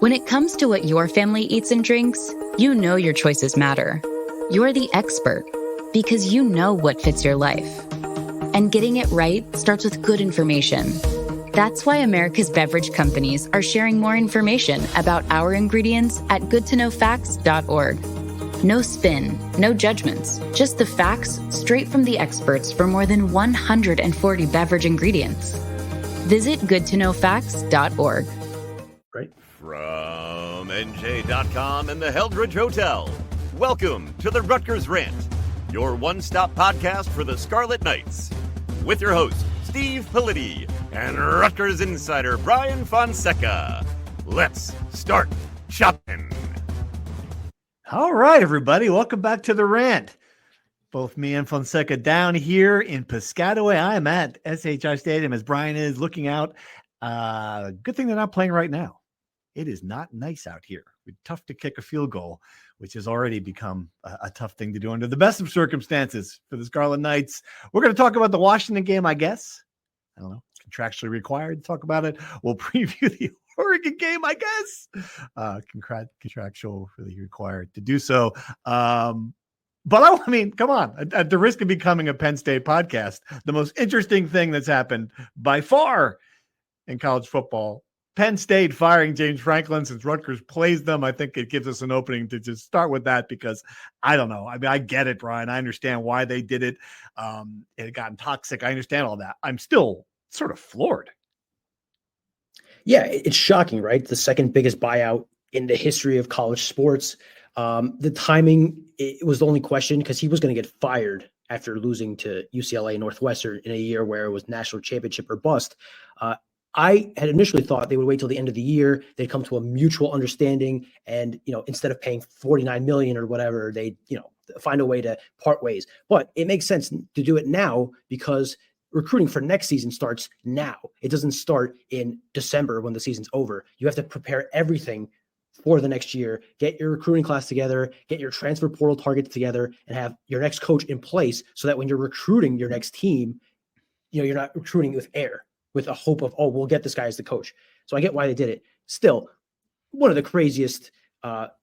When it comes to what your family eats and drinks, you know your choices matter. You're the expert because you know what fits your life. And getting it right starts with good information. That's why America's beverage companies are sharing more information about our ingredients at goodtoknowfacts.org. No spin, no judgments, just the facts straight from the experts for more than 140 beverage ingredients. Visit goodtoknowfacts.org. Right. From NJ.com and the Heldridge Hotel, welcome to the Rutgers Rant, your one-stop podcast for the Scarlet Knights. With your host, Steve Politi, and Rutgers insider Brian Fonseca. Let's start shopping. All right, everybody. Welcome back to the Rant. Both me and Fonseca down here in Piscataway. I am at SHI Stadium as Brian is looking out. Good thing they're not playing right now. It is not nice out here. It's tough to kick a field goal, which has already become a tough thing to do under the best of circumstances for the Scarlet Knights. We're going to talk about the Washington game, I guess. I don't know. Contractually required to talk about it. We'll preview the Oregon game, I guess. Contractually required to do so. But I mean, come on. At the risk of becoming a Penn State podcast, the most interesting thing that's happened by far in college football, Penn State firing James Franklin since Rutgers plays them. I think it gives us an opening to just start with that because I don't know. I mean, I get it, Brian. I understand why they did it. It had gotten toxic. I understand all that. I'm still sort of floored. Yeah, it's shocking, right? The second biggest buyout in the history of college sports. The timing, it was the only question because he was going to get fired after losing to UCLA Northwestern in a year where it was national championship or bust. I had initially thought they would wait till the end of the year. They'd come to a mutual understanding. And, instead of paying $49 million or whatever, they, find a way to part ways. But it makes sense to do it now because recruiting for next season starts now. It doesn't start in December when the season's over. You have to prepare everything for the next year, get your recruiting class together, get your transfer portal targets together, and have your next coach in place so that when you're recruiting your next team, you're not recruiting with air, with a hope of, we'll get this guy as the coach. So I get why they did it. Still, one of the craziest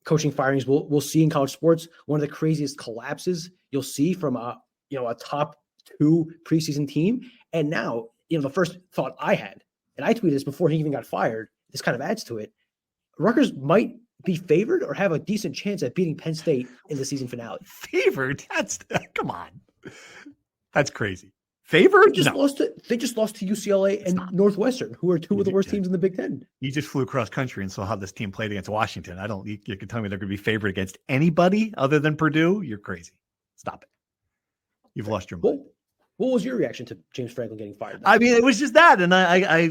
coaching firings we'll see in college sports, one of the craziest collapses you'll see from a top 2 preseason team. And now, the first thought I had, and I tweeted this before he even got fired, this kind of adds to it. Rutgers might be favored or have a decent chance at beating Penn State in the season finale. Favored? Come on. That's crazy. Favored? They just lost to UCLA and Northwestern, who are 2 of the worst teams in the Big Ten. You just flew across country and saw how this team played against Washington. You can tell me they're going to be favored against anybody other than Purdue? You're crazy. Stop it. You've lost your mind. What was your reaction to James Franklin getting fired? I mean, it was just that. And I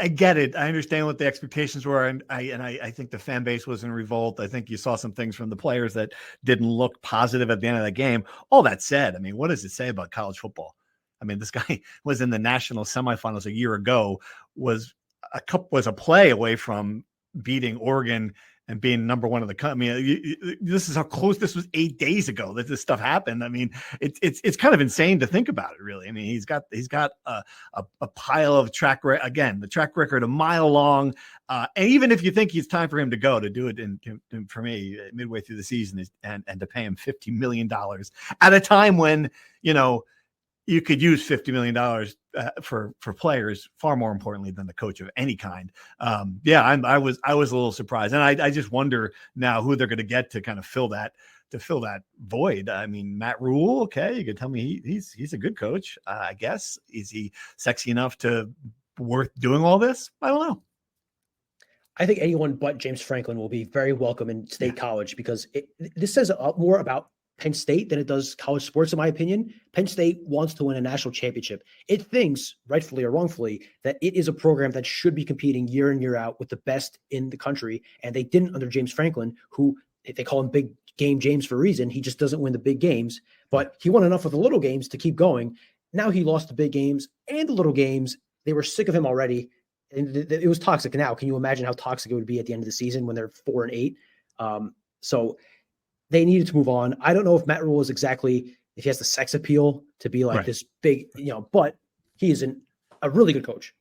get it. I understand what the expectations were. And I think the fan base was in revolt. I think you saw some things from the players that didn't look positive at the end of the game. All that said, I mean, what does it say about college football? I mean, this guy was in the national semifinals a year ago, was a play away from beating Oregon and being number one of the country. I mean, this is how close this was 8 days ago that this stuff happened. I mean, it's kind of insane to think about it, really. I mean, he's got a pile of track record. Again, the track record a mile long. And even if you think it's time for him to go, to do it for me midway through the season and to pay him $50 million at a time when, you could use $50 million for players, far more importantly than the coach of any kind. I was a little surprised, and I just wonder now who they're going to get to kind of fill that void. I mean, Matt Rule, okay, you can tell me he's a good coach, I guess. Is he sexy enough to worth doing all this? I don't know. I think anyone but James Franklin will be very welcome in State College because this says more about Penn State than it does college sports, in my opinion. Penn State wants to win a national championship. It thinks, rightfully or wrongfully, that it is a program that should be competing year in, year out with the best in the country. And they didn't under James Franklin, who they call him Big Game James for a reason. He just doesn't win the big games, but he won enough with the little games to keep going. Now he lost the big games and the little games. They were sick of him already. And it was toxic. Now, can you imagine how toxic it would be at the end of the season when they're 4-8? So they needed to move on. I don't know if Matt Rule is exactly, if he has the sex appeal to be like this big, but he is a really good coach,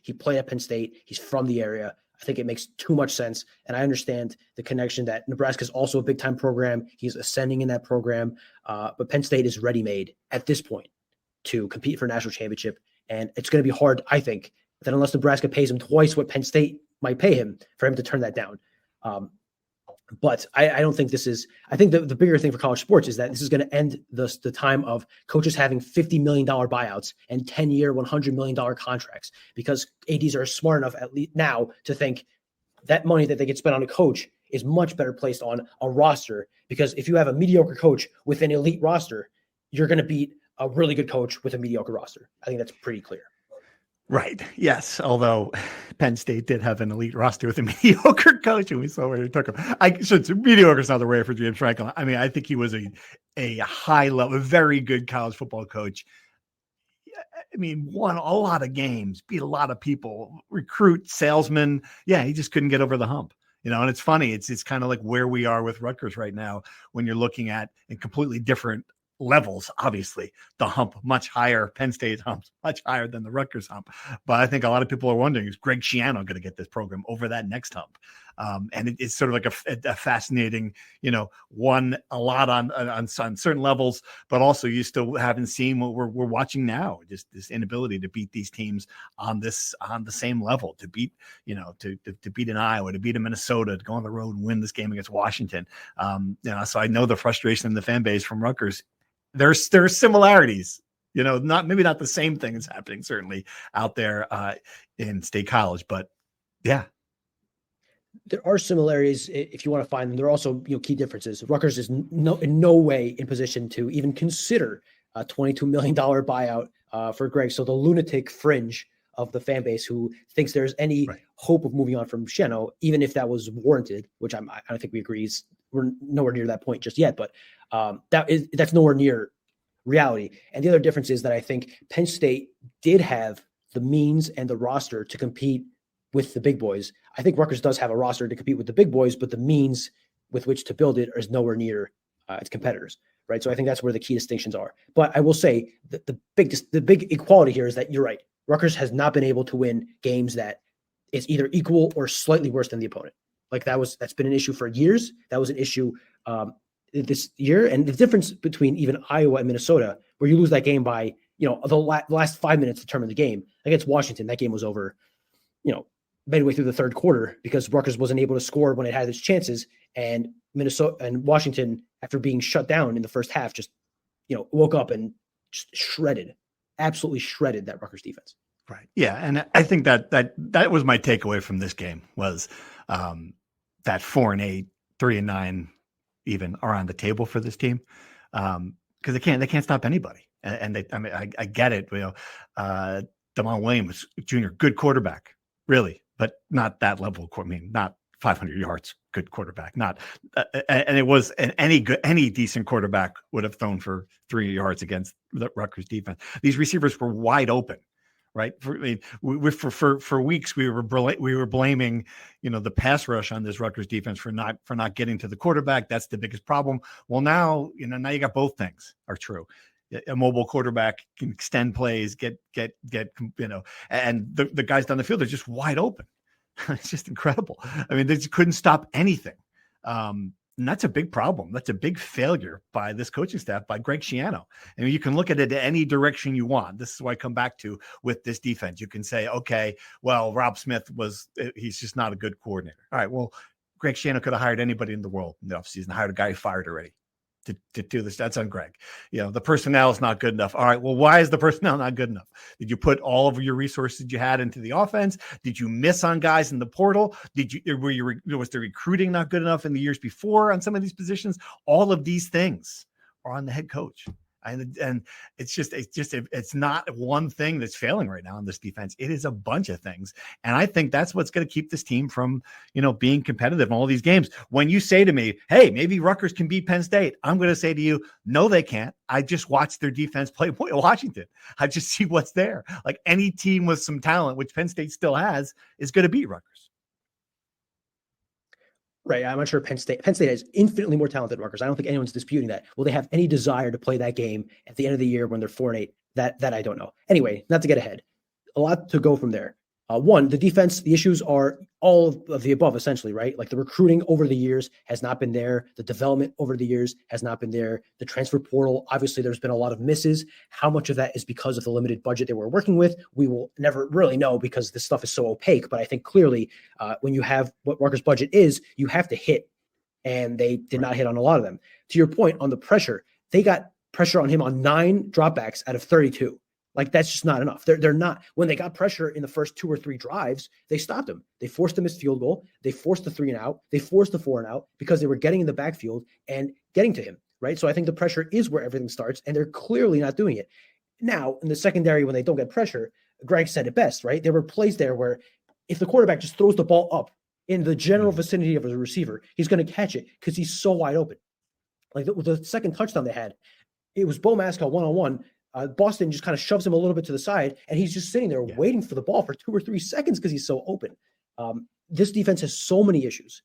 He played at Penn State. He's from the area. I think it makes too much sense. And I understand the connection that Nebraska is also a big time program. He's ascending in that program. But Penn State is ready-made at this point to compete for a national championship. And it's going to be hard, I think, that unless Nebraska pays him twice what Penn State might pay him, for him to turn that down. But I don't think this is – I think the bigger thing for college sports is that this is going to end the time of coaches having $50 million buyouts and 10-year, $100 million contracts, because ADs are smart enough at least now to think that money that they get spent on a coach is much better placed on a roster, because if you have a mediocre coach with an elite roster, you're going to beat a really good coach with a mediocre roster. I think that's pretty clear. Right. Yes. Although Penn State did have an elite roster with a mediocre coach, and we saw where he took him. So mediocre is not the way for James Franklin. I mean, I think he was a high level, very good college football coach. I mean, won a lot of games, beat a lot of people, recruit, salesman. Yeah, he just couldn't get over the hump. And it's funny. It's kind of like where we are with Rutgers right now when you're looking at a completely different levels. Obviously the hump much higher, Penn State humps much higher than the Rutgers hump, but I think a lot of people are wondering, is Greg Schiano going to get this program over that next hump? And it's sort of like a fascinating, won a lot on certain levels, but also you still haven't seen what we're watching now, just this inability to beat these teams on the same level, to beat, to beat an Iowa, to beat a Minnesota, to go on the road and win this game against Washington. So I know the frustration in the fan base from Rutgers. There's similarities, maybe not the same thing is happening certainly out there in State College, but yeah. There are similarities if you want to find them. There are also key differences. Rutgers is in no way in position to even consider a $22 million buyout for Greg. So the lunatic fringe of the fan base who thinks there's any hope of moving on from Schiano, even if that was warranted, which I don't think we agree. We're nowhere near that point just yet, but that's nowhere near reality. And the other difference is that I think Penn State did have the means and the roster to compete with the big boys. I think Rutgers does have a roster to compete with the big boys, but the means with which to build it is nowhere near its competitors, right? So I think that's where the key distinctions are. But I will say that the big equality here is that you're right. Rutgers has not been able to win games that is either equal or slightly worse than the opponent. Like that's been an issue for years. That was an issue this year. And the difference between even Iowa and Minnesota, where you lose that game by, the last 5 minutes to determine the game. Against Washington, that game was over, midway through the third quarter, because Rutgers wasn't able to score when it had its chances. And Minnesota and Washington, after being shut down in the first half, just, woke up and just absolutely shredded that Rutgers defense. Right. Yeah. And I think that was my takeaway from this game was that 4-8, 3-9 even are on the table for this team. Because they can't stop anybody. And I get it. Damon Williams Jr., good quarterback, really, but not that level. Not 500 yards, good quarterback. Not, and it was any decent quarterback would have thrown for 3 yards against the Rutgers defense. These receivers were wide open, right? For weeks we were blaming, the pass rush on this Rutgers defense for not getting to the quarterback. That's the biggest problem. Well, now you got both things are true. A mobile quarterback can extend plays, get, and the guys down the field are just wide open. It's just incredible. I mean, they just couldn't stop anything. And that's a big problem. That's a big failure by this coaching staff, by Greg Schiano. I mean, you can look at it any direction you want. This is what I come back to with this defense. You can say, okay, well, Rob Smith he's just not a good coordinator. All right, well, Greg Schiano could have hired anybody in the world in the offseason, hired a guy he fired already to do this. That's on Greg. The personnel is not good enough. All right, well, why is the personnel not good enough? Did you put all of your resources you had into the offense? Did you miss on guys in the portal? Was the recruiting not good enough in the years before on some of these positions? All of these things are on the head coach. And it's not one thing that's failing right now in this defense. It is a bunch of things. And I think that's what's going to keep this team from, being competitive in all these games. When you say to me, hey, maybe Rutgers can beat Penn State, I'm going to say to you, no, they can't. I just watched their defense play Washington. I just see what's there. Like any team with some talent, which Penn State still has, is going to beat Rutgers. Right. I'm not sure Penn State has infinitely more talent than Rutgers. I don't think anyone's disputing that. Will they have any desire to play that game at the end of the year when they're 4-8? That I don't know. Anyway, not to get ahead. A lot to go from there. One, the defense, the issues are all of the above, essentially, right? Like the recruiting over the years has not been there. The development over the years has not been there. The transfer portal, obviously, there's been a lot of misses. How much of that is because of the limited budget they were working with? We will never really know because this stuff is so opaque. But I think clearly when you have what Rutgers' budget is, you have to hit. And they did not hit on a lot of them. To your point on the pressure, they got pressure on him on 9 dropbacks out of 32. Like, that's just not enough. They're not. When they got pressure in the first 2 or 3 drives, they stopped him. They forced the missed field goal. They forced the 3 and out. They forced the 4 and out because they were getting in the backfield and getting to him, right? So I think the pressure is where everything starts, and they're clearly not doing it. Now, in the secondary, when they don't get pressure, Greg said it best, right? There were plays there where if the quarterback just throws the ball up in the general vicinity of a receiver, he's going to catch it because he's so wide open. Like the second touchdown they had, it was Bo Mascal one-on-one. Boston just kind of shoves him a little bit to the side, and he's just sitting there waiting for the ball for 2 or 3 seconds because he's so open. This defense has so many issues.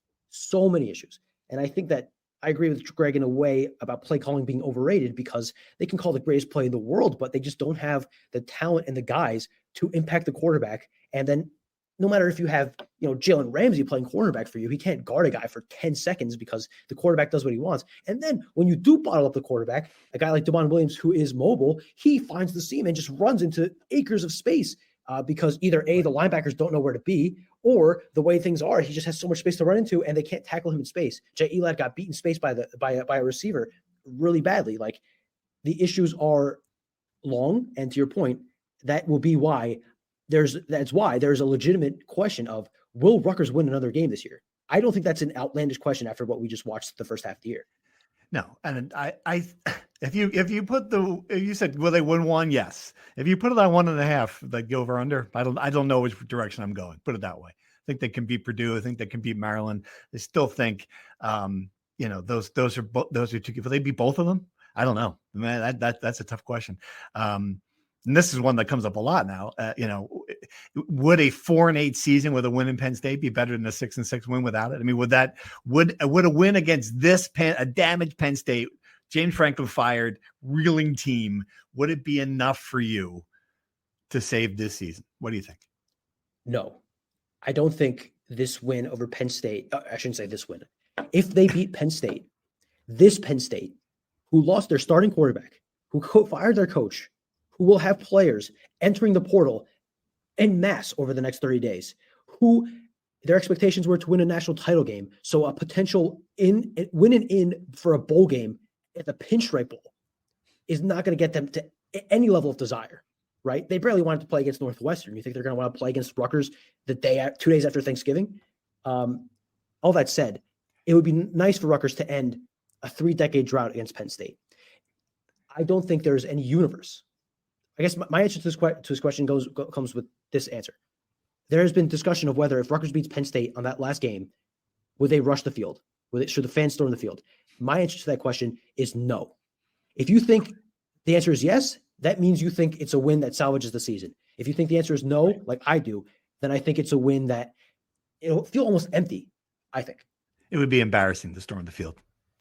And I think that I agree with Greg in a way about play calling being overrated because they can call the greatest play in the world, but they just don't have the talent and the guys to impact the quarterback. And then no matter if you have, Jalen Ramsey playing cornerback for you, he can't guard a guy for 10 seconds because the quarterback does what he wants. And then when you do bottle up the quarterback, a guy like Devon Williams, who is mobile, he finds the seam and just runs into acres of space because either A, the linebackers don't know where to be, or the way things are, he just has so much space to run into and they can't tackle him in space. Jay Elad got beaten in space by a receiver really badly. Like, the issues are long, and to your point, that will be why there's a legitimate question of, will Rutgers win another game this year? I don't think that's an outlandish question after what we just watched the first half of the year. No, and if you put you said, will they win one? Yes. If you put it on 1.5, like go over under. I don't know which direction I'm going. Put it that way. I think they can beat Purdue. I think they can beat Maryland. I still think, those are two. Will they beat both of them? I don't know, man. That's a tough question. And this is one that comes up a lot now. Would a 4-8 season with a win in Penn State be better than a 6-6 win without it? I mean, would a win against a damaged Penn State, James Franklin fired, reeling team, would it be enough for you to save this season? What do you think? No, I don't think this win over Penn State. I shouldn't say this win. If they beat Penn State, this Penn State, who lost their starting quarterback, who fired their coach, who will have players entering the portal en masse over the next 30 days, who their expectations were to win a national title game. So a potential winning in for a bowl game at the Pinstripe Bowl is not going to get them to any level of desire, right? They barely wanted to play against Northwestern. You think they're going to want to play against Rutgers 2 days after Thanksgiving? All that said, it would be nice for Rutgers to end a 3-decade drought against Penn State. I don't think there's any universe. I guess my answer to this question comes with this answer. There has been discussion of whether if Rutgers beats Penn State on that last game, would they rush the field? Should the fans storm the field? My answer to that question is no. If you think the answer is yes, that means you think it's a win that salvages the season. If you think the answer is no, like I do, then I think it's a win that it'll feel almost empty, I think. It would be embarrassing to storm the field.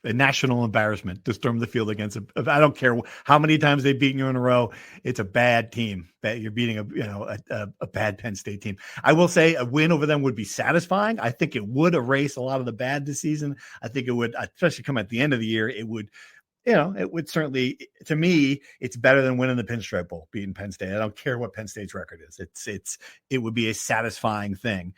A national embarrassment to storm the field against I don't care how many times they've beaten you in a row. It's a bad team. You're beating a bad Penn State team. I will say a win over them would be satisfying. I think it would erase a lot of the bad this season. I think it would, especially come at the end of the year. It would, it would certainly, to me, it's better than winning the Pinstripe Bowl, beating Penn State. I don't care what Penn State's record is. It would be a satisfying thing.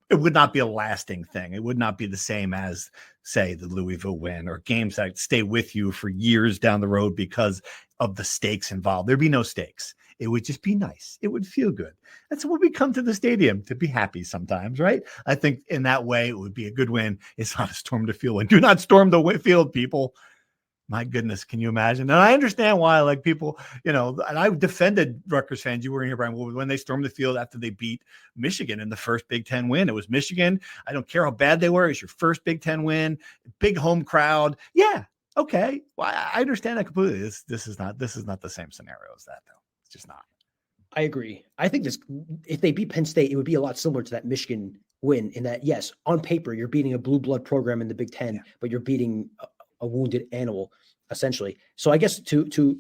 It would not be a lasting thing. It would not be the same as, say, the Louisville win or games that stay with you for years down the road because of the stakes involved. There'd be no stakes. It would just be nice. It would feel good. That's what we come to the stadium to be happy sometimes, right? I think in that way, it would be a good win. It's not a storm the field win. Do not storm the field, people. My goodness, can you imagine? And I understand why, like people, and I defended Rutgers fans. You were in here, Brian, when they stormed the field after they beat Michigan in the first Big Ten win. It was Michigan. I don't care how bad they were. It's your first Big Ten win, big home crowd. Yeah, okay. Well, I understand that completely. This is not the same scenario as that, though. It's just not. I agree. I think if they beat Penn State, it would be a lot similar to that Michigan win in that, yes, on paper, you're beating a blue blood program in the Big Ten, but you're beating a wounded animal, essentially. So I guess to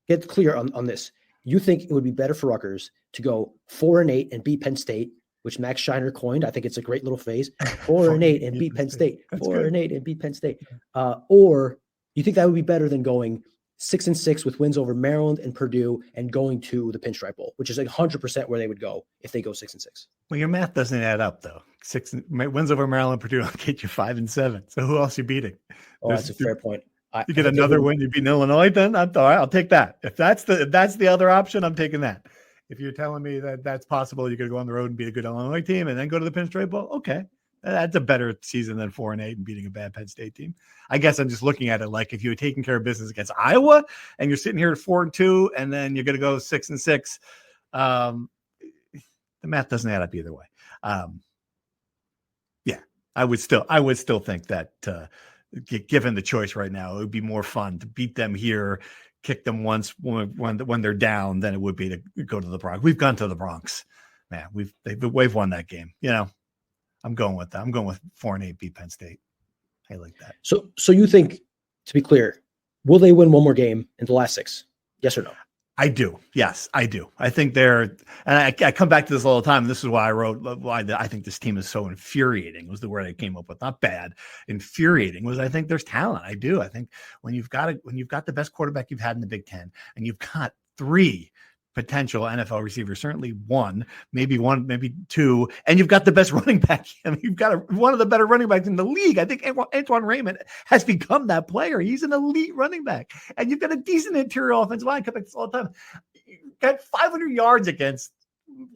get clear on this, you think it would be better for Rutgers to go 4-8 and beat Penn State which Max Scheiner coined. I think it's a great little phrase. 4-8 and beat Penn State. 4-8 and beat Penn State. Or you think that would be better than going 6-6 with wins over Maryland and Purdue and going to the Pinstripe Bowl, which is like 100% where they would go if they go 6-6. Well, your math doesn't add up though. Wins over Maryland, Purdue will get you 5-7. So who else are you beating? Oh, that's a fair point. You get another win, you beat Illinois, then all right, I'll take that. If that's the other option, I'm taking that. If you're telling me that that's possible, you could go on the road and beat a good Illinois team and then go to the Pinstripe Bowl. Okay. That's a better season than 4-8 and beating a bad Penn State team. I guess I'm just looking at it like if you were taking care of business against Iowa and you're sitting here at 4-2 and then you're going to go 6-6, the math doesn't add up either way. Yeah, I would still think that given the choice right now, it would be more fun to beat them here, kick them once when they're down than it would be to go to the Bronx. We've gone to the Bronx, man. We've won that game. You know, I'm going with that. I'm going with 4-8 beat Penn State. I like that. So you think, to be clear, will they win one more game in the last 6? Yes or no? I do. Yes, I do. I think and I come back to this all the time. And this is why I wrote why I think this team is so infuriating was the word I came up with. Not bad. Infuriating was I think there's talent. I do. I think when you've got the best quarterback you've had in the Big Ten and you've got 3 potential NFL receivers, certainly one, maybe 2, and you've got the best running back. I mean, you've got one of the better running backs in the league. I think Antoine Raymond has become that player. He's an elite running back, and you've got a decent interior offensive line. I come back to this all the time. You got 500 yards against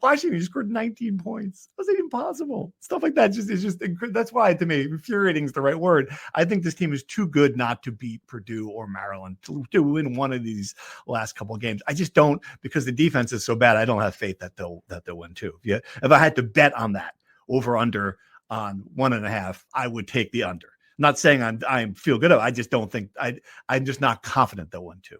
Washington. You scored 19 points. How's that even possible? Stuff like that is just that's why, to me, infuriating is the right word. I think this team is too good not to beat Purdue or Maryland to win one of these last couple of games. I just don't, because the defense is so bad. I don't have faith that they'll win too. If I had to bet on that over under on 1.5, I would take the under. I'm not saying I feel good about it. I just don't think I'm just not confident they'll win too.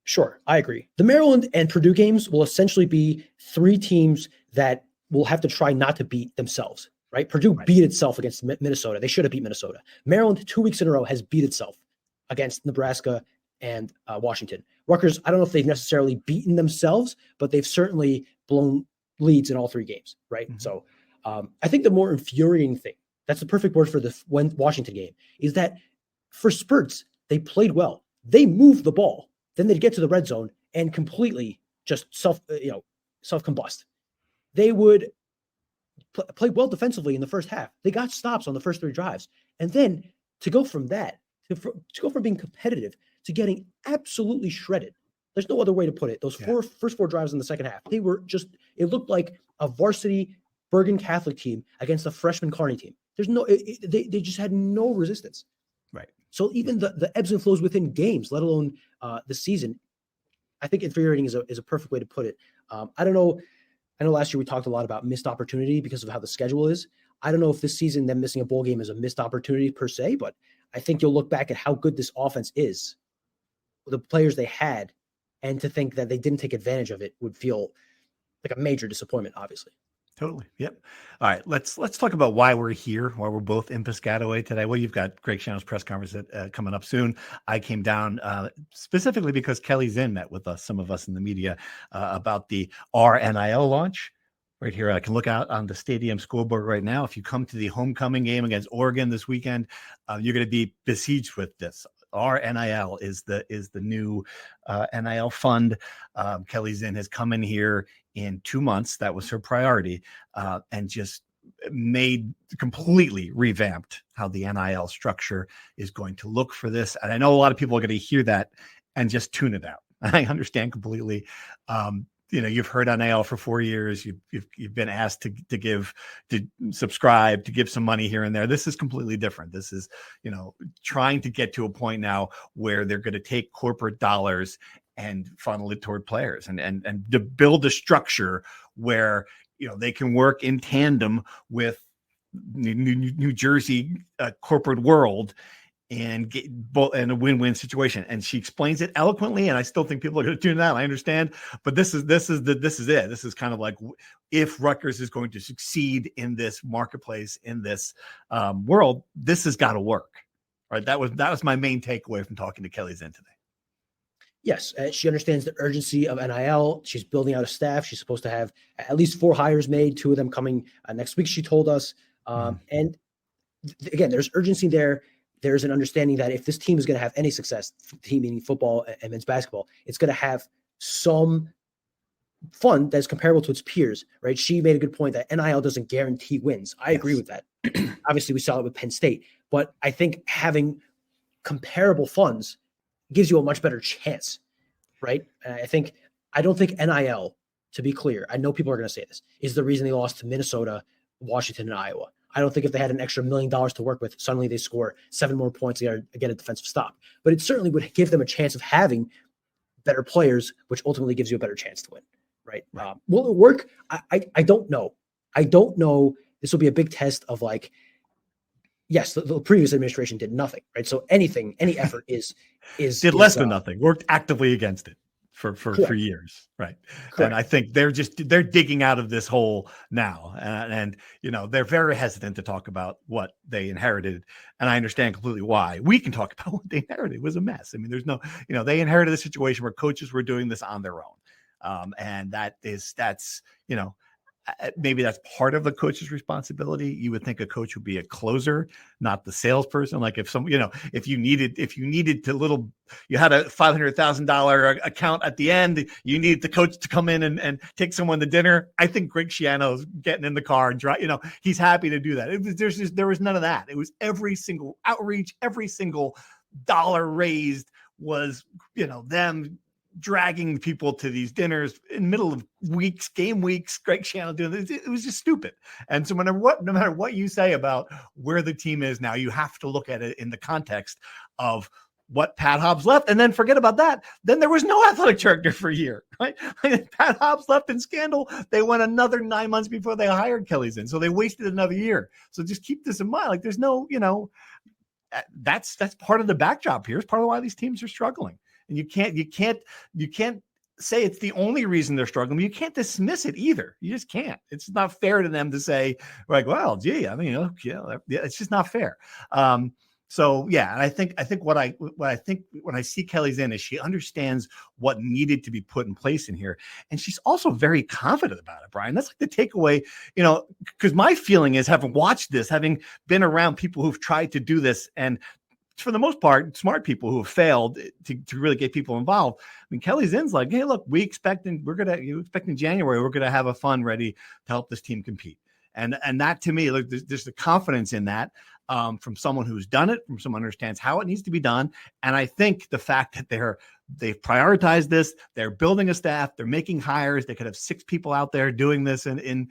Sure, I agree. The Maryland and Purdue games will essentially be 3 teams that will have to try not to beat themselves, right? Purdue beat itself against Minnesota. They should have beat Minnesota. Maryland, 2 weeks in a row, has beat itself against Nebraska and Washington. Rutgers, I don't know if they've necessarily beaten themselves, but they've certainly blown leads in all 3 games, right? Mm-hmm. So I think the more infuriating thing, that's the perfect word for the Washington game, is that for spurts, they played well. They moved the ball. Then they'd get to the red zone and completely just self-combust. They would play well defensively in the first half. They got stops on the first 3 drives. And then to go from that, to go from being competitive to getting absolutely shredded. There's no other way to put it. Those first 4 drives in the second half, they were just, it looked like a varsity Bergen Catholic team against a freshman Kearney team. There's no, they just had no resistance. Right. So even the ebbs and flows within games, let alone the season, I think infuriating is a perfect way to put it. I don't know. I know last year we talked a lot about missed opportunity because of how the schedule is. I don't know if this season them missing a bowl game is a missed opportunity per se, but I think you'll look back at how good this offense is, the players they had, and to think that they didn't take advantage of it would feel like a major disappointment, obviously. Totally. Yep. All right. Let's talk about why we're here, why we're both in Piscataway today. Well, you've got Greg Schiano's press conference coming up soon. I came down specifically because Kelly Zinn met with us, some of us in the media, about the RNIL launch. Right here, I can look out on the stadium scoreboard right now. If you come to the homecoming game against Oregon this weekend, you're going to be besieged with this. RNIL is the new NIL fund. Kelly Zinn has come in here in 2 months. That was her priority, and just completely revamped how the NIL structure is going to look for this. And I know a lot of people are going to hear that and just tune it out. I understand completely. You've heard NIL for 4 years. You've been asked to subscribe, to give some money here and there. This is completely different. This is, trying to get to a point now where they're going to take corporate dollars and funnel it toward players and to build a structure where, they can work in tandem with New Jersey corporate world and get both in a win-win situation. And she explains it eloquently. And I still think people are going to tune out. I understand, but this is it. This is kind of like, if Rutgers is going to succeed in this marketplace, in this world, this has got to work. Right. That was my main takeaway from talking to Kelly Zinn today. Yes, she understands the urgency of NIL. She's building out a staff. She's supposed to have at least 4 hires made, 2 of them coming next week, she told us. And again, there's urgency there. There's an understanding that if this team is going to have any success, team meaning football and men's basketball, it's going to have some fun that's comparable to its peers, right? She made a good point that NIL doesn't guarantee wins. I agree with that. Obviously, we saw it with Penn State, but I think having comparable funds gives you a much better chance, right? And I don't think NIL, to be clear, I know people are going to say this, is the reason they lost to Minnesota, Washington, and Iowa. I don't think if they had an extra $1 million to work with, suddenly they score 7 more points, they are get a defensive stop. But it certainly would give them a chance of having better players, which ultimately gives you a better chance to win, right? Will it work? I don't know. I don't know. This will be a big test of like, yes, the previous administration did nothing, right? So any effort did less than nothing, worked actively against it for years, right? Correct. And I think they're digging out of this hole now, and they're very hesitant to talk about what they inherited, and I understand completely why. We can talk about what they inherited. It was a mess. I mean, there's no, they inherited a situation where coaches were doing this on their own, and that's maybe that's part of the coach's responsibility. You would think a coach would be a closer, not the salesperson. Like if if you needed to you had a $500,000 account at the end, you need the coach to come in and take someone to dinner. I think Greg Schiano's getting in the car and drive, he's happy to do that. There was none of that. It was every single outreach, every single dollar raised was, them dragging people to these dinners in the middle of game weeks, Greg Schiano doing this. It was just stupid. And so no matter what you say about where the team is now, you have to look at it in the context of what Pat Hobbs left, and then forget about that. Then there was no athletic director for a year, right? Pat Hobbs left in scandal. They went another 9 months before they hired Kelly Zinn. So they wasted another year. So just keep this in mind. Like there's no, that's part of the backdrop here. It's part of why these teams are struggling. And you can't say it's the only reason they're struggling. You can't dismiss it either. You just can't. It's not fair to them to say like, well, gee, I mean, it's just not fair. So yeah, and I think what I think when I see Kelly Zinn is she understands what needed to be put in place in here, and she's also very confident about it, Brian. That's like the takeaway, because my feeling is, having watched this, having been around people who've tried to do this, and for the most part, smart people who have failed to really get people involved. I mean, Kelly Zinn's like, hey, look, you expect in January, we're going to have a fund ready to help this team compete. And that to me, look, there's the confidence in that from someone who's done it, from someone who understands how it needs to be done. And I think the fact that they've prioritized this, they're building a staff, they're making hires, they could have 6 people out there doing this I think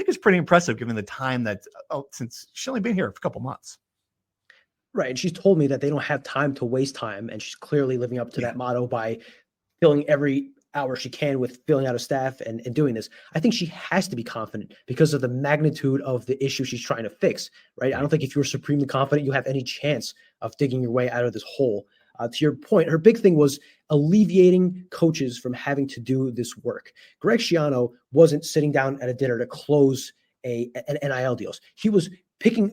it's pretty impressive given the time that since she's only been here for a couple months. Right. And she's told me that they don't have time to waste time. And she's clearly living up to that motto by filling every hour she can with filling out a staff and doing this. I think she has to be confident because of the magnitude of the issue she's trying to fix. Right. I don't think if you're supremely confident, you have any chance of digging your way out of this hole. To your point, her big thing was alleviating coaches from having to do this work. Greg Schiano wasn't sitting down at a dinner to close an NIL deals. He was picking,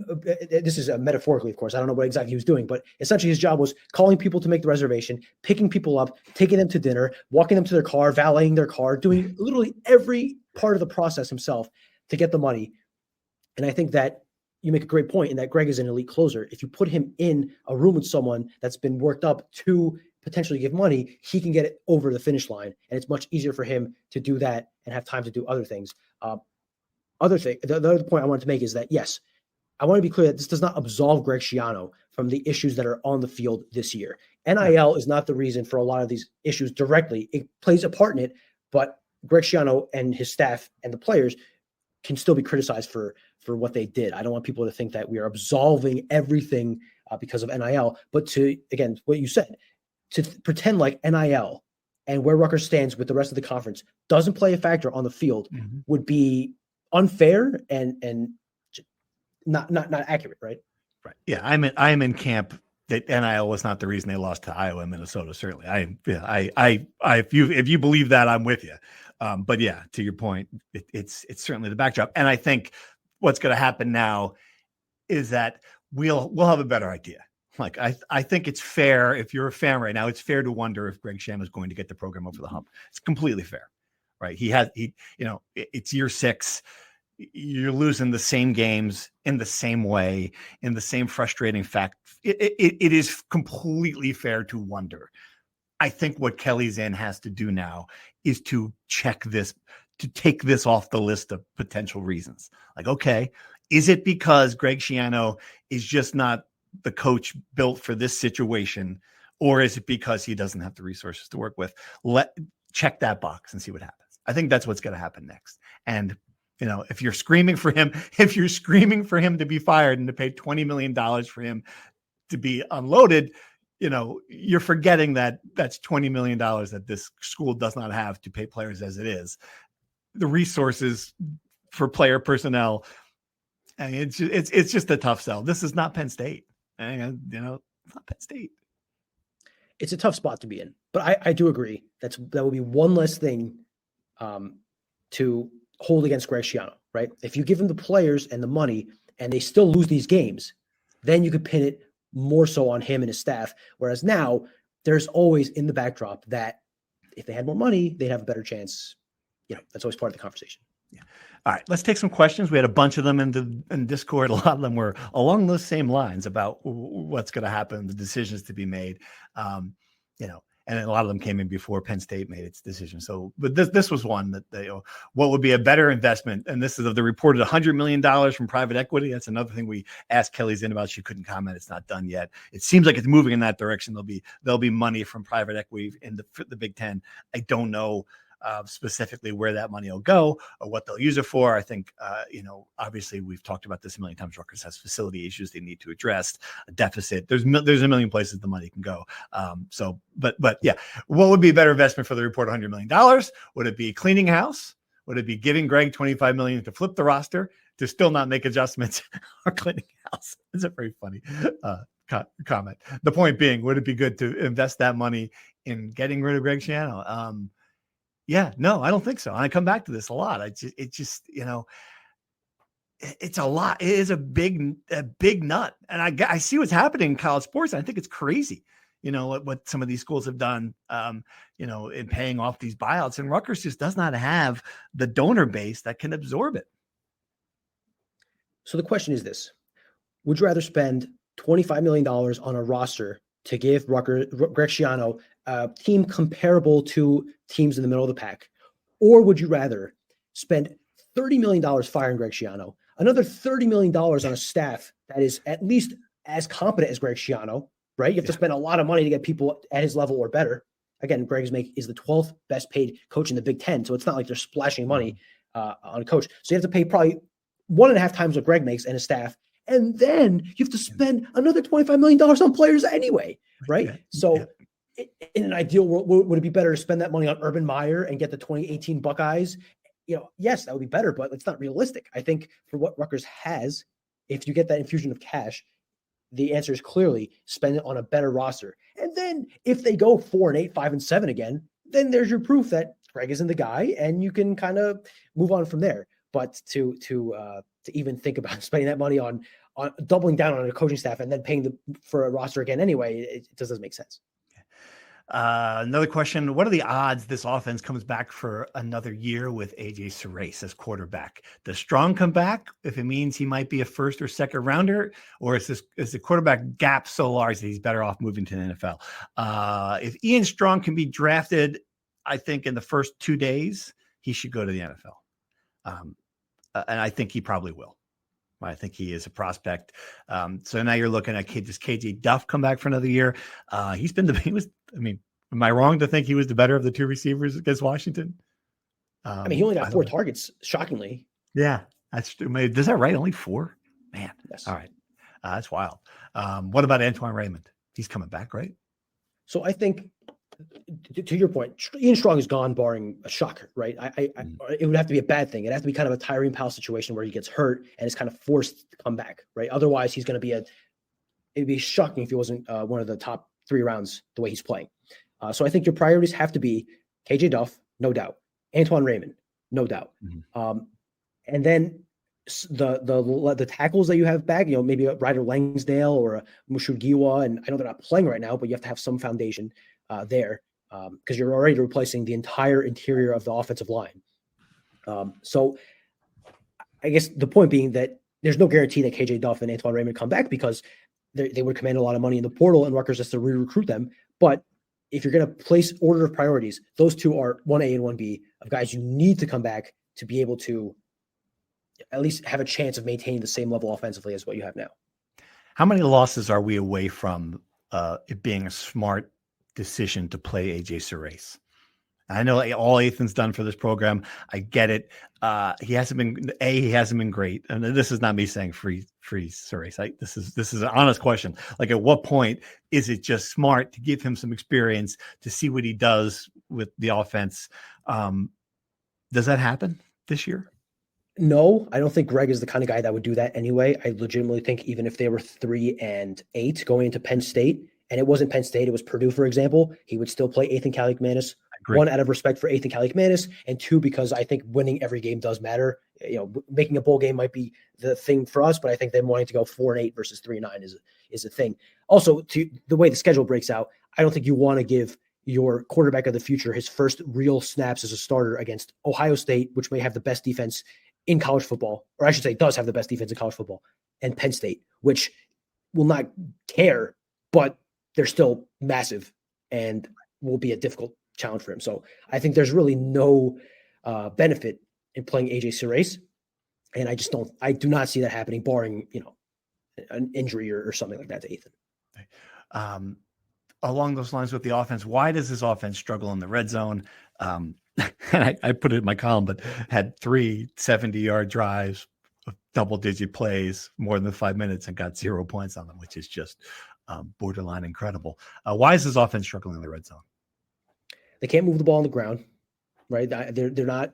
this is metaphorically, of course, I don't know what exactly he was doing, but essentially his job was calling people to make the reservation, picking people up, taking them to dinner, walking them to their car, valeting their car, doing literally every part of the process himself to get the money. And I think that you make a great point in that Greg is an elite closer. If you put him in a room with someone that's been worked up to potentially give money, he can get it over the finish line. And it's much easier for him to do that and have time to do other things. The other point I wanted to make is that, yes, I want to be clear that this does not absolve Greg Schiano from the issues that are on the field this year. NIL is not the reason for a lot of these issues directly. It plays a part in it, but Greg Schiano and his staff and the players can still be criticized for what they did. I don't want people to think that we are absolving everything because of NIL, but to, again, what you said, to pretend like NIL and where Rutgers stands with the rest of the conference doesn't play a factor on the field would be unfair and not accurate, right? Right. Yeah, I'm in camp that NIL was not the reason they lost to Iowa and Minnesota. Certainly, if you believe that, I'm with you. But yeah, to your point, it's certainly the backdrop. And I think what's going to happen now is that we'll have a better idea. Like, I think it's fair, if you're a fan right now, it's fair to wonder if Greg Schiano is going to get the program over the hump. It's completely fair, right? It's year 6. You're losing the same games in the same way, in the same frustrating fact. It is completely fair to wonder. I think what Kelly Zinn has to do now is to check this, to take this off the list of potential reasons. Like, okay, is it because Greg Schiano is just not the coach built for this situation, or is it because he doesn't have the resources to work with? Check that box and see what happens. I think that's what's going to happen next. And if you're screaming for him to be fired and to pay $20 million for him to be unloaded, you're forgetting that that's $20 million that this school does not have to pay players as it is. The resources for player personnel, it's just a tough sell. This is not Penn State. It's not Penn State. It's a tough spot to be in, but I do agree that would be one less thing to hold against Greg Schiano, right? If you give him the players and the money and they still lose these games, then you could pin it more so on him and his staff. Whereas now there's always in the backdrop that if they had more money, they'd have a better chance. That's always part of the conversation. Yeah. All right, let's take some questions. We had a bunch of them in Discord. A lot of them were along those same lines about what's going to happen, the decisions to be made. And a lot of them came in before Penn State made its decision. So, but this was one that what would be a better investment? And this is of the reported $100 million from private equity. That's another thing we asked Kelly Zinn about. She couldn't comment. It's not done yet. It seems like it's moving in that direction. There'll be money from private equity in the Big Ten. I don't know specifically where that money will go or what they'll use it for. I think, obviously we've talked about this a million times. Rutgers has facility issues they need to address, a deficit. There's a million places the money can go. But yeah, what would be a better investment for the report? $100 million? Would it be cleaning house? Would it be giving Greg $25 million to flip the roster to still not make adjustments, or cleaning house? It's a very funny comment. The point being, would it be good to invest that money in getting rid of Greg Schiano? Yeah, no, I don't think so. I come back to this a lot. It's a lot. It is a big nut. And I see what's happening in college sports. I think it's crazy, what some of these schools have done, in paying off these buyouts. And Rutgers just does not have the donor base that can absorb it. So the question is this: would you rather spend $25 million on a roster to give Greg Schiano a team comparable to teams in the middle of the pack? Or would you rather spend $30 million firing Greg Schiano, another $30 million on a staff that is at least as competent as Greg Schiano, right? You have to spend a lot of money to get people at his level or better. Again, Greg is the 12th best paid coach in the Big Ten, so it's not like they're splashing money on a coach. So you have to pay probably 1.5 times what Greg makes and his staff. And then you have to spend another $25 million on players anyway, right? Yeah. So in an ideal world, would it be better to spend that money on Urban Meyer and get the 2018 Buckeyes? Yes, that would be better, but it's not realistic. I think for what Rutgers has, if you get that infusion of cash, the answer is clearly spend it on a better roster. And then if they go 4-8, 5-7 again, then there's your proof that Greg isn't the guy, and you can kind of move on from there. But to even think about spending that money on doubling down on a coaching staff and then paying for a roster again anyway, it just doesn't make sense. Another question: what are the odds this offense comes back for another year with AJ Surace as quarterback? Does Strong come back if it means he might be a first or second rounder, or is the quarterback gap so large that he's better off moving to the NFL? If Ian Strong can be drafted, I think in the first 2 days, he should go to the NFL. And I think he probably will. I think he is a prospect. So now you're looking at does KJ Duff come back for another year? Am I wrong to think he was the better of the two receivers against Washington? He only got 4 targets, shockingly. Yeah, that's true. Is that right? Only 4? Man. Yes. All right. That's wild. What about Antoine Raymond? He's coming back, right? So I think, to your point, Ian Strong is gone, barring a shocker, right? It would have to be a bad thing. It'd have to be kind of a Tyreen Powell situation where he gets hurt and is kind of forced to come back, right? Otherwise, he's going to be it'd be shocking if he wasn't one of the top 3 rounds the way he's playing. So I think your priorities have to be KJ Duff, no doubt. Antoine Raymond, no doubt. Mm-hmm. And then the tackles that you have back, maybe a Ryder Langsdale or a Mushugiwa, and I know they're not playing right now, but you have to have some foundation there because you're already replacing the entire interior of the offensive line. So I guess the point being that there's no guarantee that KJ Duff and Antoine Raymond come back because they would command a lot of money in the portal and Rutgers has to re-recruit them. But if you're going to place order of priorities, those two are 1A and 1B of guys you need to come back to be able to at least have a chance of maintaining the same level offensively as what you have now. How many losses are we away from it being a smart decision to play AJ Surace? I know all Ethan's done for this program. I get it. He hasn't been great. And this is not me saying free Surace. This is an honest question. Like, at what point is it just smart to give him some experience to see what he does with the offense? Does that happen this year? No, I don't think Greg is the kind of guy that would do that anyway. I legitimately think even if they were 3-8 going into Penn State, and it wasn't Penn State, it was Purdue, for example, he would still play Ethan Kaliakmanis. One, out of respect for Ethan Kaliakmanis, and two, because I think winning every game does matter. Making a bowl game might be the thing for us, but I think them wanting to go 4-8 versus 3-9 is a thing. Also, to the way the schedule breaks out, I don't think you want to give your quarterback of the future his first real snaps as a starter against Ohio State, which may have the best defense in college football, or I should say does have the best defense in college football, and Penn State, which will not care, but they're still massive and will be a difficult challenge for him. So I think there's really no benefit in playing AJ Surace. And I do not see that happening barring, an injury or something like that to Ethan. Along those lines with the offense, why does this offense struggle in the red zone? And I put it in my column, but had 3 70-yard drives, double-digit plays, more than 5 minutes, and got 0 points on them, which is just borderline incredible. Why is this offense struggling in the red zone? They can't move the ball on the ground, right? They're not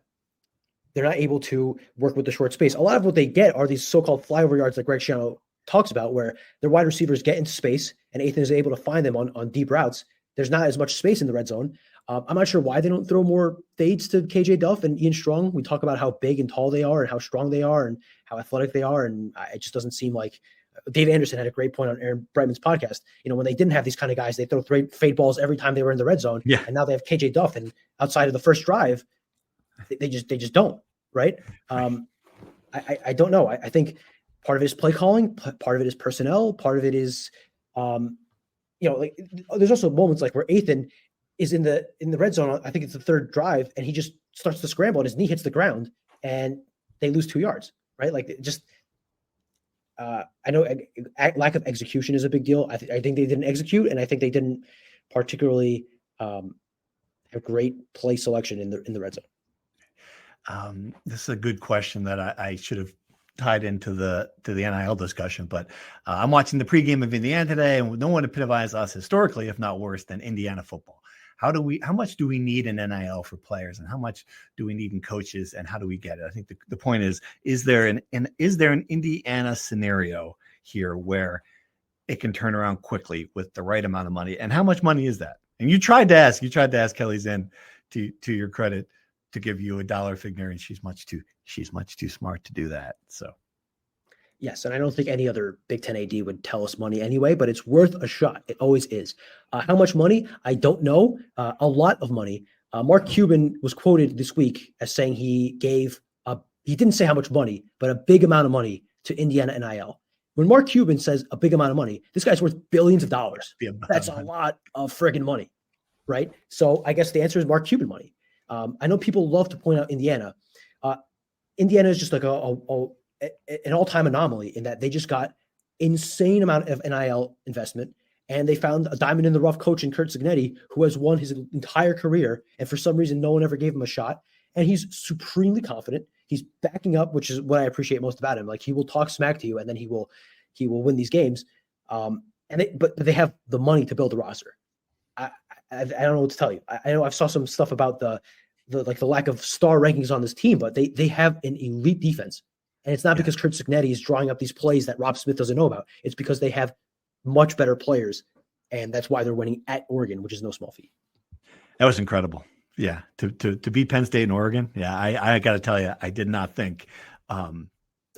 able to work with the short space. A lot of what they get are these so-called flyover yards that Greg Schiano talks about, where their wide receivers get into space and Ethan is able to find them on deep routes. There's not as much space in the red zone. I'm not sure why they don't throw more fades to KJ Duff and Ian Strong. We talk about how big and tall they are and how strong they are and how athletic they are. And it just doesn't seem like Dave Anderson had a great point on Aaron Brightman's podcast. When they didn't have these kind of guys, they throw fade balls every time they were in the red zone. Yeah. And now they have KJ Duff, and outside of the first drive, they just don't. Right. I don't know. I think part of it is play calling, part of it is personnel, part of it is, there's also moments like where Ethan is in the red zone. I think it's the third drive, and he just starts to scramble and his knee hits the ground and they lose 2 yards. Right. Like, just, I know lack of execution is a big deal. I think they didn't execute, and I think they didn't particularly have great play selection in the red zone. This is a good question that I should have tied into the NIL discussion, but I'm watching the pregame of Indiana today, and no one epitomizes us historically, if not worse, than Indiana football. How much do we need in NIL for players, and how much do we need in coaches, and how do we get it? I think the point is there an Indiana scenario here where it can turn around quickly with the right amount of money, and how much money is that? And you tried to ask Kelly Zinn, to your credit, to give you a dollar figure, and she's much too smart to do that. So yes, and I don't think any other Big Ten AD would tell us money anyway, but it's worth a shot. It always is. How much money? I don't know. A lot of money. Mark Cuban was quoted this week as saying he didn't say how much money, but a big amount of money to Indiana NIL. When Mark Cuban says a big amount of money, this guy's worth billions of dollars. That's a lot of friggin' money, right? So I guess the answer is Mark Cuban money. I know people love to point out Indiana. Indiana is just like an all-time anomaly in that they just got insane amount of NIL investment, and they found a diamond in the rough coach in Curt Cignetti, who has won his entire career, and for some reason no one ever gave him a shot, and he's supremely confident. He's backing up, which is what I appreciate most about him. Like, he will talk smack to you, and then he will win these games. But they have the money to build a roster. I don't know what to tell you. I know I've saw some stuff about the lack of star rankings on this team, but they have an elite defense. And it's not because Curt Cignetti is drawing up these plays that Rob Smith doesn't know about. It's because they have much better players, and that's why they're winning at Oregon, which is no small feat. That was incredible. Yeah, to beat Penn State and Oregon. Yeah, I got to tell you, I did not think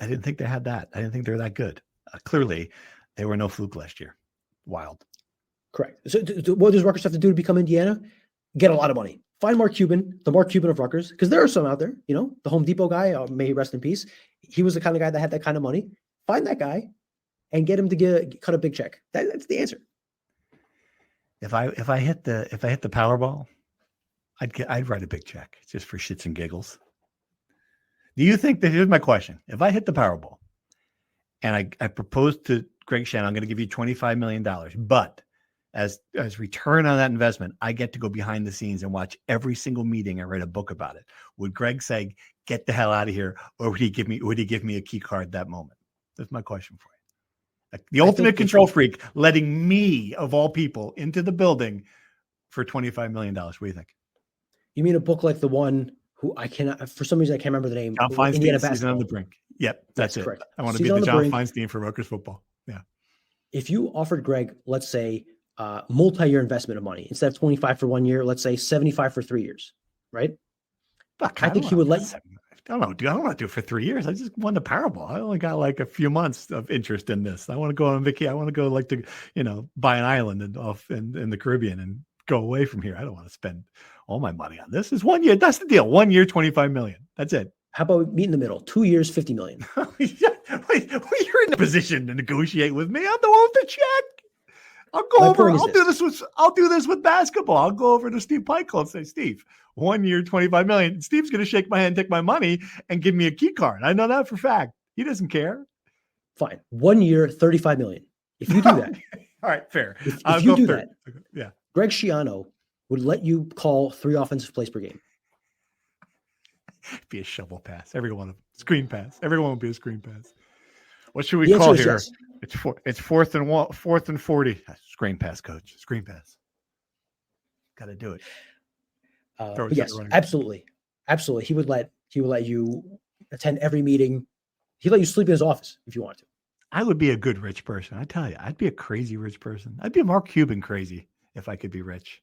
I didn't think they had that. I didn't think they were that good. Clearly, they were no fluke last year. Wild. Correct. So what does Rutgers have to do to become Indiana? Get a lot of money. Find Mark Cuban, the Mark Cuban of Rutgers, because there are some out there, the Home Depot guy, may he rest in peace. He was the kind of guy that had that kind of money. Find that guy and get him to cut a big check. That's the answer. If I hit the Powerball, I'd write a big check just for shits and giggles. Do you think that, here's my question. If I hit the Powerball and I propose to Greg Shannon, I'm going to give you $25 million, but as return on that investment, I get to go behind the scenes and watch every single meeting and write a book about it. Would Greg say, get the hell out of here? Or would he give me a key card that moment? That's my question for you. Like the ultimate control freak letting me, of all people, into the building for $25 million. What do you think? You mean a book like the one who I cannot, for some reason, I can't remember the name. John Feinstein, Season on the Brink. Yep, that's it. Correct. I want to be the John Feinstein for Rutgers football. Yeah. If you offered Greg, let's say, multi-year investment of money, instead of 25 for 1 year, let's say 75 for 3 years, right? I think he would let you. I don't know, dude. I don't want to do it for 3 years. I just won the Powerball. I only got like a few months of interest in this. I want to go on vacation. I want to go buy an island in the Caribbean and go away from here. I don't want to spend all my money on this. It's 1 year. That's the deal. 1 year, $25 million. That's it. How about we meet in the middle? 2 years, $50 million. Wait, you're in a position to negotiate with me. I'm the one with the check. I'll go over. I'll do this with basketball. I'll go over to Steve Peichel and say, Steve, 1 year, $25 million. Steve's going to shake my hand, take my money, and give me a key card. I know that for a fact. He doesn't care. Fine. 1 year, $35 million. If you do that. All right, fair. If you do that, yeah. Greg Schiano would let you call 3 offensive plays per game. Be a shovel pass. Every one of them. Screen pass. Everyone will be a screen pass. What should we call here? Yes. It's fourth and 40. Screen pass, coach. Screen pass. Got to do it. Yes, absolutely. Absolutely. He would let you attend every meeting. He'd let you sleep in his office if you want to. I would be a good rich person. I tell you, I'd be a crazy rich person. I'd be a Mark Cuban crazy if I could be rich.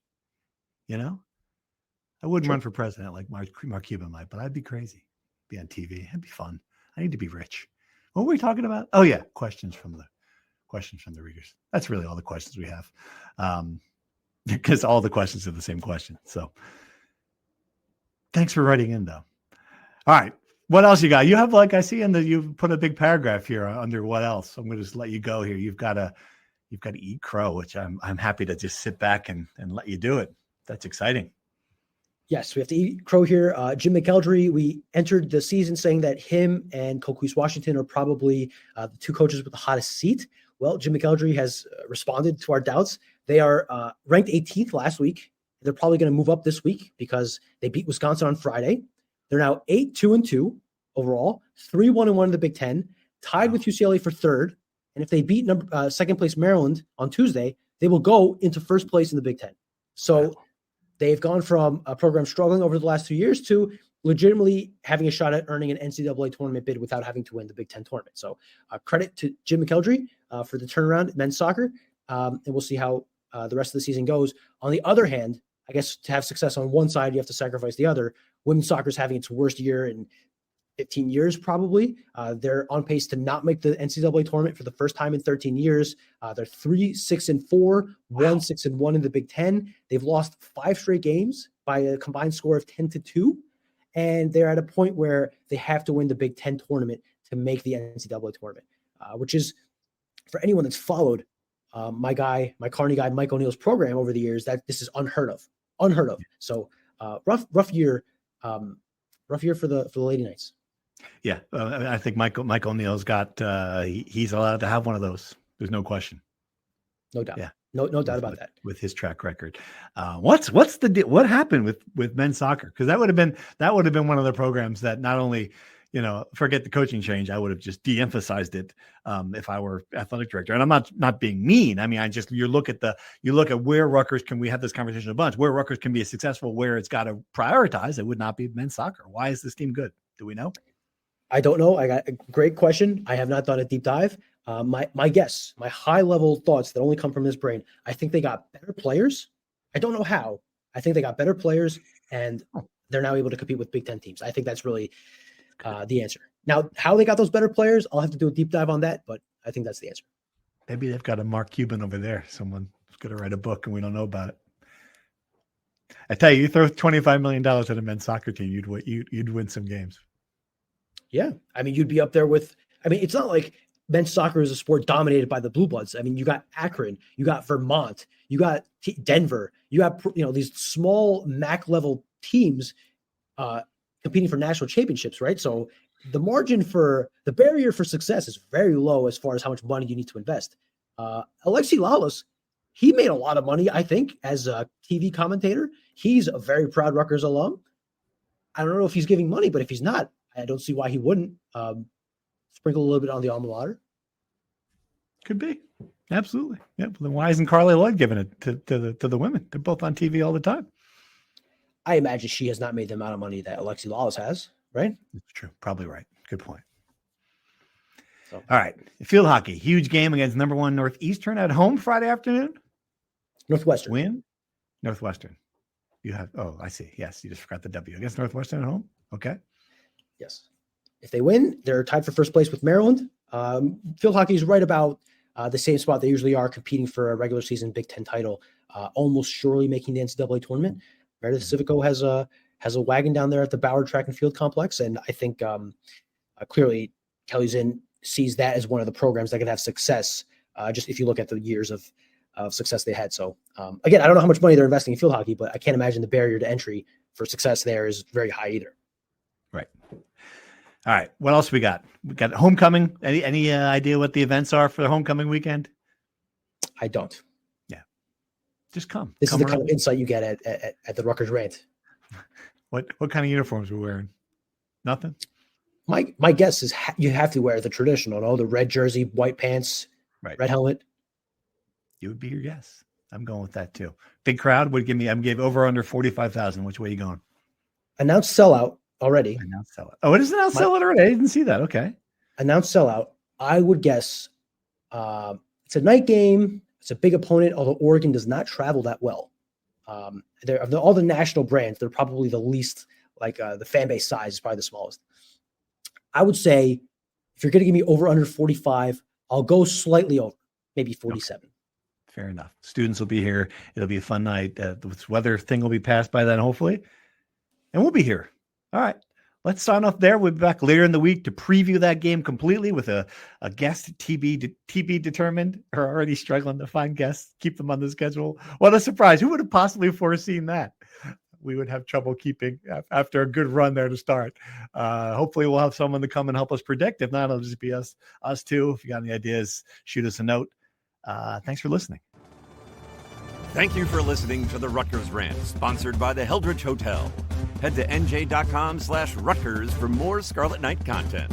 I wouldn't run for president like Mark Cuban might, but I'd be crazy. Be on TV. It'd be fun. I need to be rich. What were we talking about? Oh yeah, questions from the readers. That's really all the questions we have, because all the questions are the same question. So, thanks for writing in, though. All right, what else you got? You have you've put a big paragraph here under what else. I'm going to just let you go here. You've got to eat crow, which I'm happy to just sit back and let you do it. That's exciting. Yes, we have to eat crow here. Jim McElderry, we entered the season saying that him and Coquise Washington are probably the two coaches with the hottest seat. Well, Jim McElderry has responded to our doubts. They are ranked 18th last week. They're probably going to move up this week because they beat Wisconsin on Friday. They're now 8-2-2 overall, 3-1-1 in the Big Ten, tied with UCLA for third. And if they beat second place Maryland on Tuesday, they will go into first place in the Big Ten. So they've gone from a program struggling over the last 2 years to legitimately having a shot at earning an NCAA tournament bid without having to win the Big Ten tournament. So credit to Jim McElderry for the turnaround in men's soccer. And we'll see how the rest of the season goes. On the other hand, I guess to have success on one side, you have to sacrifice the other. Women's soccer is having its worst year in 15 years, probably. They're on pace to not make the NCAA tournament for the first time in 13 years. They're 3-6-4, 1-6-1 in the Big Ten. They've lost 5 straight games by a combined score of 10-2. And they're at a point where they have to win the Big Ten tournament to make the NCAA tournament, which is, for anyone that's followed my Carney guy, Mike O'Neill's program over the years, that this is unheard of. So rough year for the Lady Knights. Yeah, I think Mike O'Neill's got he's allowed to have one of those. There's no question. No doubt. Yeah, no doubt about that. With his track record, what's the deal? What happened with men's soccer? Because that would have been one of the programs that not only, forget the coaching change, I would have just de-emphasized it if I were athletic director. And I'm not being mean. I mean, you look at where Rutgers we have this conversation a bunch, where Rutgers can be successful, where it's got to prioritize. It would not be men's soccer. Why is this team good? Do we know? I don't know. I got a great question. I have not done a deep dive. My guess, my high level thoughts that only come from this brain, I think they got better players. I don't know how. I think they got better players, and they're now able to compete with Big Ten teams. I think that's really the answer. Now, how they got those better players, I'll have to do a deep dive on that, but I think that's the answer. Maybe they've got a Mark Cuban over there. Someone who's going to write a book and we don't know about it. I tell you, you throw $25 million at a men's soccer team, you'd win some games. Yeah. I mean, you'd be up there with, it's not like men's soccer is a sport dominated by the Blue Bloods. I mean, you got Akron, you got Vermont, you got Denver, you got, these small MAC level teams competing for national championships, right? So the barrier for success is very low as far as how much money you need to invest. Alexi Lalas, he made a lot of money, I think, as a TV commentator. He's a very proud Rutgers alum. I don't know if he's giving money, but if he's not, I don't see why he wouldn't sprinkle a little bit on the alma mater. Could be. Absolutely. Yeah. Then why isn't Carly Lloyd giving it to the women? They're both on TV all the time. I imagine she has not made the amount of money that Alexi Lalas has, right? That's true. Probably right. Good point. So. All right. Field hockey. Huge game against number 1 Northeastern at home Friday afternoon. Northwestern. Win? Northwestern. You have, I see. Yes. You just forgot the W. Against Northwestern at home? Okay. Yes. If they win, they're tied for first place with Maryland. Field hockey is right about the same spot they usually are, competing for a regular season Big Ten title, almost surely making the NCAA tournament. Meredith Civico has a wagon down there at the Bauer Track and Field Complex, and I think clearly Kelly Zinn sees that as one of the programs that can have success. Just if you look at the years of success they had. So again, I don't know how much money they're investing in field hockey, but I can't imagine the barrier to entry for success there is very high either. Right. All right. What else we got? We got homecoming. Any idea what the events are for the homecoming weekend? I don't. Yeah. Just come. This is the kind of insight you get at the Rutgers Rant. What kind of uniforms we're wearing? Nothing? My guess is you have to wear the traditional, the red jersey, white pants, right, red helmet. You would be your guess. I'm going with that too. Big crowd would give over under 45,000. Which way are you going? Announced sellout already. Announced sellout. Oh, it is announced sellout already. I didn't see that. Okay. Announced sellout. I would guess it's a night game. It's a big opponent, although Oregon does not travel that well. Of all the national brands, they're probably the least, the fan base size is probably the smallest. I would say if you're going to give me over under 45, I'll go slightly over, maybe 47. Okay. Fair enough. Students will be here. It'll be a fun night. This weather thing will be passed by then, hopefully. And we'll be here. All right. Let's sign off there. We'll be back later in the week to preview that game completely with a guest TB determined. We're already struggling to find guests, keep them on the schedule. What a surprise. Who would have possibly foreseen that? We would have trouble keeping after a good run there to start. Hopefully we'll have someone to come and help us predict. If not, it'll just be us two. If you got any ideas, shoot us a note. Thanks for listening. Thank you for listening to the Rutgers Rant, sponsored by the Heldridge Hotel. Head to NJ.com/Rutgers for more Scarlet Knight content.